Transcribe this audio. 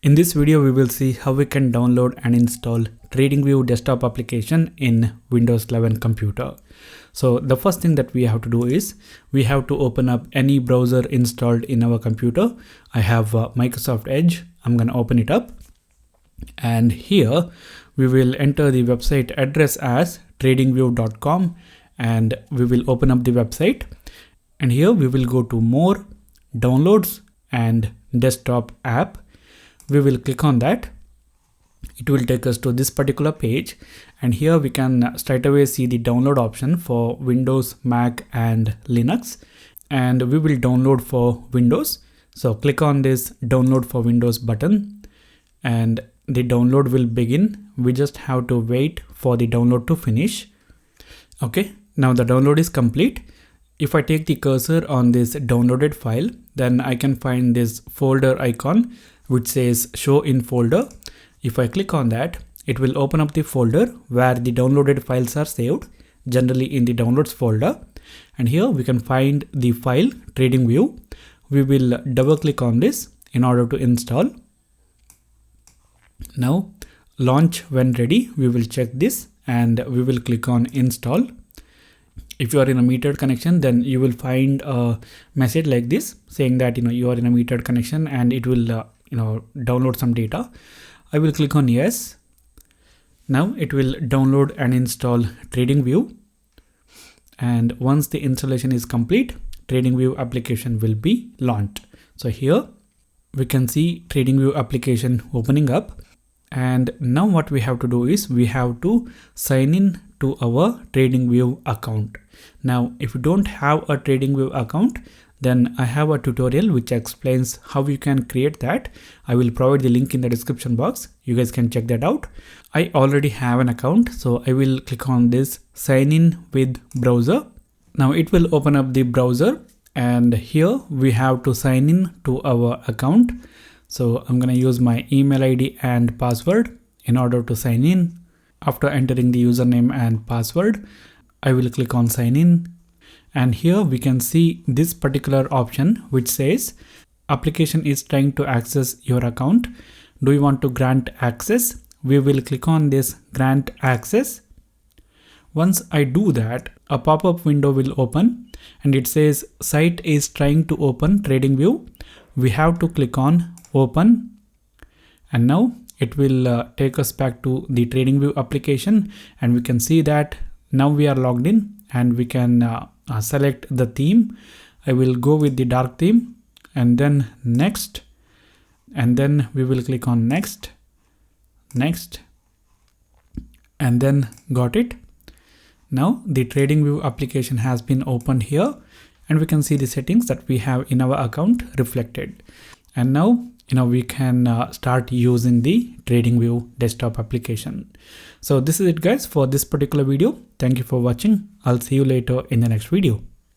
In this video, we will see how we can download and install TradingView desktop application in Windows 11 computer. So the first thing that we have to do is we have to open up any browser installed in our computer. I have Microsoft Edge. I'm going to open it up. And here we will enter the website address as tradingview.com and we will open up the website. And here we will go to more, downloads and desktop app. We will click on that. It will take us to this particular page, and here we can straight away see the download option for Windows, Mac and Linux, and we will download for Windows. So click on this download for Windows button and the download will begin. We just have to wait for the download to finish. Okay, now the download is complete. If I take the cursor on this downloaded file, then I can find this folder icon which says show in folder. If I click on that, it will open up the folder where the downloaded files are saved, generally in the downloads folder. And here we can find the file TradingView. We will double click on this in order to install. Now launch when ready. We will check this and we will click on install. If you are in a metered connection, then you will find a message like this saying that you are in a metered connection and it will download some data. I will click on yes. Now it will download and install TradingView, and once the installation is complete, TradingView application will be launched. So here we can see TradingView application opening up, and now what we have to do is we have to sign in to our TradingView account. Now if you don't have a TradingView account, then I have a tutorial which explains how you can create that. I will provide the link in the description box. You guys can check that out. I already have an account, so I will click on this sign in with browser. Now it will open up the browser, and here we have to sign in to our account. So I'm going to use my email ID and password in order to sign in. After entering the username and password, I will click on sign in. And here we can see this particular option which says application is trying to access your account. Do you want to grant access? We will click on this grant access. Once I do that, a pop-up window will open and it says site is trying to open TradingView. We have to click on open, and now it will take us back to the TradingView application, and we can see that now we are logged in and we can select the theme. I will go with the dark theme and then next, and then we will click on next, and then got it. Now the TradingView application has been opened here, and we can see the settings that we have in our account reflected. And now we can start using the TradingView desktop application. So this is it guys for this particular video. Thank you for watching. I'll see you later in the next video.